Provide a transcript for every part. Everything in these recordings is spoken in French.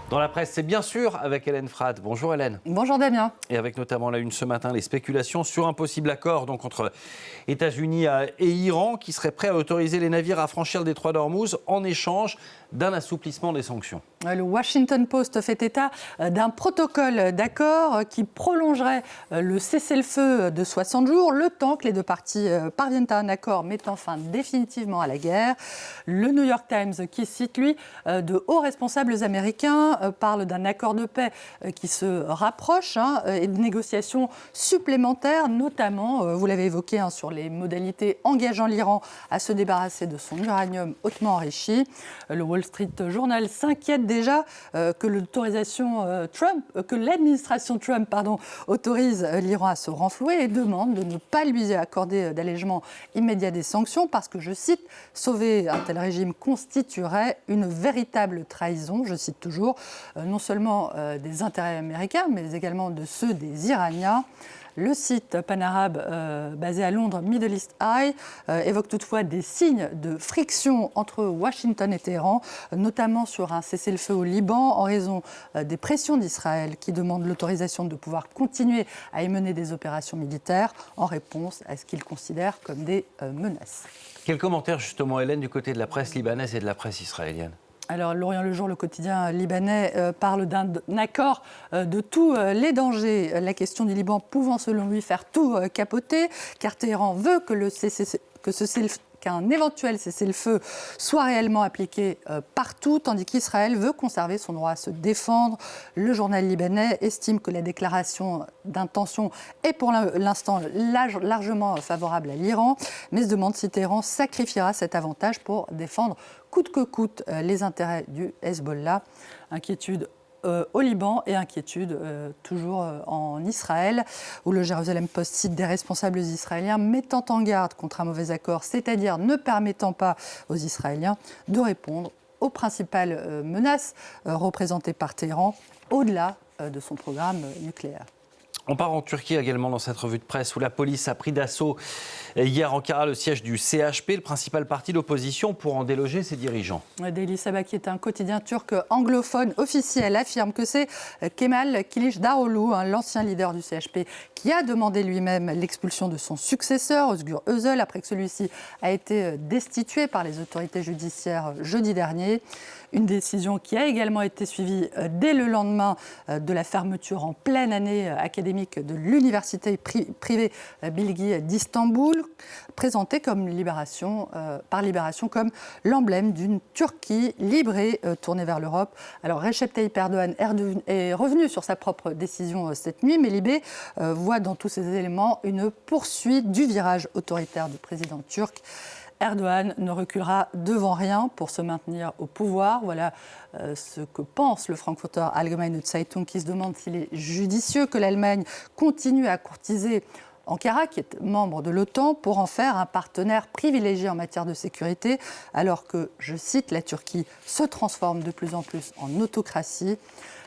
Dans la presse, c'est bien sûr avec Hélène Frade. Bonjour Hélène. Bonjour Damien. Et avec notamment la une ce matin, les spéculations sur un possible accord donc, entre États-Unis et Iran qui serait prêt à autoriser les navires à franchir le détroit d'Ormuz en échange d'un assouplissement des sanctions. Le Washington Post fait état d'un protocole d'accord qui prolongerait le cessez-le-feu de 60 jours, le temps que les deux parties parviennent à un accord mettant fin définitivement à la guerre. Le New York Times, qui cite, lui, de hauts responsables américains, parle d'un accord de paix qui se rapproche et de négociations supplémentaires, notamment, vous l'avez évoqué, sur les modalités engageant l'Iran à se débarrasser de son uranium hautement enrichi. Le Wall Street Journal s'inquiète déjà que l'administration Trump autorise l'Iran à se renflouer et demande de ne pas lui accorder d'allègement immédiat des sanctions parce que, je cite, sauver un tel régime constituerait une véritable trahison, je cite toujours, non seulement des intérêts américains, mais également de ceux des Iraniens. Le site panarabe basé à Londres, Middle East Eye, évoque toutefois des signes de friction entre Washington et Téhéran, notamment sur un cessez-le-feu au Liban, en raison des pressions d'Israël qui demandent l'autorisation de pouvoir continuer à y mener des opérations militaires en réponse à ce qu'ils considèrent comme des menaces. Quel commentaire justement, Hélène, du côté de la presse libanaise et de la presse israélienne ? Alors, L'Orient le Jour, le quotidien libanais, parle d'un accord de tous les dangers. La question du Liban pouvant, selon lui, faire tout capoter, car Téhéran veut qu'un éventuel cessez-le-feu soit réellement appliqué partout, tandis qu'Israël veut conserver son droit à se défendre. Le journal libanais estime que la déclaration d'intention est pour l'instant largement favorable à l'Iran, mais se demande si Téhéran sacrifiera cet avantage pour défendre coûte que coûte les intérêts du Hezbollah. Inquiétude au Liban et inquiétude toujours en Israël, où le Jérusalem Post cite des responsables israéliens mettant en garde contre un mauvais accord, c'est-à-dire ne permettant pas aux Israéliens de répondre aux principales menaces représentées par Téhéran, au-delà de son programme nucléaire. On part en Turquie également dans cette revue de presse où la police a pris d'assaut hier Ankara le siège du CHP, le principal parti d'opposition, pour en déloger ses dirigeants. Daily Sabah, qui est un quotidien turc anglophone officiel, affirme que c'est Kemal Kılıçdaroğlu, l'ancien leader du CHP, qui a demandé lui-même l'expulsion de son successeur, Özgür Özel, après que celui-ci a été destitué par les autorités judiciaires jeudi dernier. Une décision qui a également été suivie dès le lendemain de la fermeture en pleine année académique de l'université privée Bilgi d'Istanbul, présentée comme par Libération comme l'emblème d'une Turquie libre et tournée vers l'Europe. Alors Recep Tayyip Erdogan est revenu sur sa propre décision cette nuit, mais Libé voit dans tous ces éléments une poursuite du virage autoritaire du président turc. Erdogan ne reculera devant rien pour se maintenir au pouvoir. Voilà ce que pense le Frankfurter Allgemeine Zeitung, qui se demande s'il est judicieux que l'Allemagne continue à courtiser Ankara, qui est membre de l'OTAN, pour en faire un partenaire privilégié en matière de sécurité, alors que, je cite, la Turquie se transforme de plus en plus en autocratie.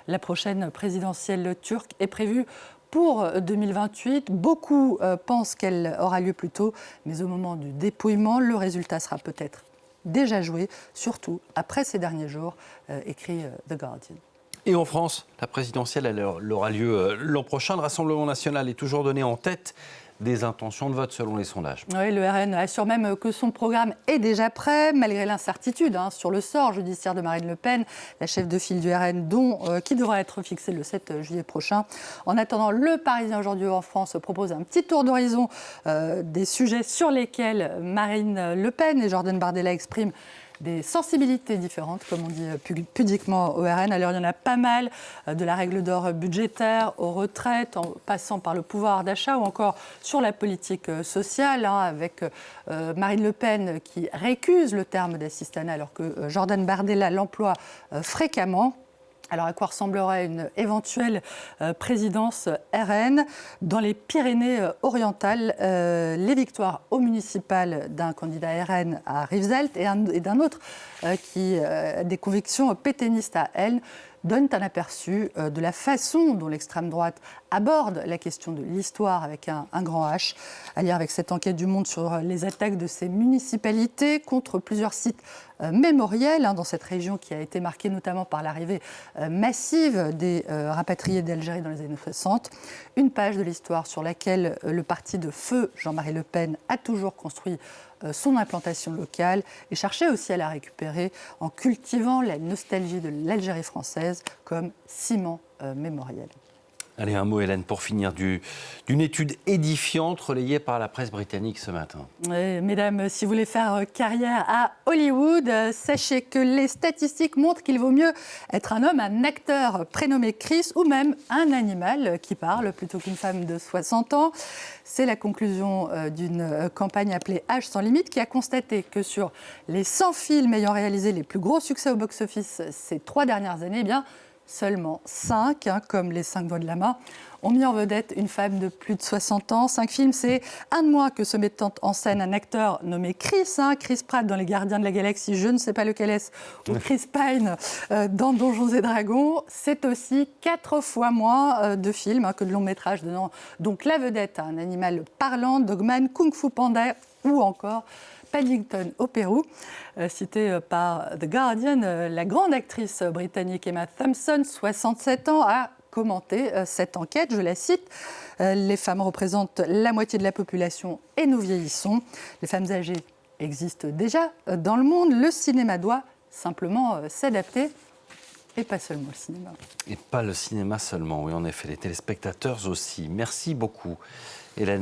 La prochaine présidentielle turque est prévue pour 2028, beaucoup pensent qu'elle aura lieu plus tôt, mais au moment du dépouillement, le résultat sera peut-être déjà joué, surtout après ces derniers jours, écrit The Guardian. Et en France, la présidentielle, elle aura lieu l'an prochain. Le Rassemblement national est toujours donné en tête des intentions de vote selon les sondages. Oui, le RN assure même que son programme est déjà prêt, malgré l'incertitude sur le sort judiciaire de Marine Le Pen, la chef de file du RN, qui devra être fixée le 7 juillet prochain. En attendant, le Parisien aujourd'hui en France propose un petit tour d'horizon des sujets sur lesquels Marine Le Pen et Jordan Bardella expriment des sensibilités différentes, comme on dit pudiquement au RN. Alors il y en a pas mal, de la règle d'or budgétaire aux retraites, en passant par le pouvoir d'achat ou encore sur la politique sociale, avec Marine Le Pen qui récuse le terme d'assistanat alors que Jordan Bardella l'emploie fréquemment. Alors, à quoi ressemblerait une éventuelle présidence RN ? Dans les Pyrénées-Orientales, les victoires aux municipales d'un candidat RN à Rivesaltes et d'un autre qui a des convictions pétainistes à Elne donnent un aperçu de la façon dont l'extrême droite aborde la question de l'histoire avec un grand H, à lire avec cette enquête du Monde sur les attaques de ces municipalités contre plusieurs sites mémoriel dans cette région qui a été marquée notamment par l'arrivée massive des rapatriés d'Algérie dans les années 60. Une page de l'histoire sur laquelle le parti de feu Jean-Marie Le Pen a toujours construit son implantation locale et cherchait aussi à la récupérer en cultivant la nostalgie de l'Algérie française comme ciment mémoriel. Allez, un mot, Hélène, pour finir, d'une étude édifiante relayée par la presse britannique ce matin. Oui, mesdames, si vous voulez faire carrière à Hollywood, sachez que les statistiques montrent qu'il vaut mieux être un homme, un acteur prénommé Chris, ou même un animal qui parle, plutôt qu'une femme de 60 ans. C'est la conclusion d'une campagne appelée Âge sans limite, qui a constaté que sur les 100 films ayant réalisé les plus gros succès au box-office ces 3 dernières années, eh bien, seulement 5, comme les 5 doigts de la main, ont mis en vedette une femme de plus de 60 ans. 5 films, c'est un de moins que se mettant en scène un acteur nommé Chris. Chris Pratt dans Les Gardiens de la Galaxie, je ne sais pas lequel est-ce, ou Chris Pine dans Donjons et Dragons. C'est aussi 4 fois moins de films que de longs métrages donnant donc la vedette à un animal parlant, Dogman, Kung Fu Panda ou encore Paddington au Pérou. Citée par The Guardian, la grande actrice britannique Emma Thompson, 67 ans, a commenté cette enquête. Je la cite. Les femmes représentent la moitié de la population et nous vieillissons. Les femmes âgées existent déjà dans le monde. Le cinéma doit simplement s'adapter. Et pas seulement le cinéma. Et pas le cinéma seulement, oui, en effet, les téléspectateurs aussi. Merci beaucoup.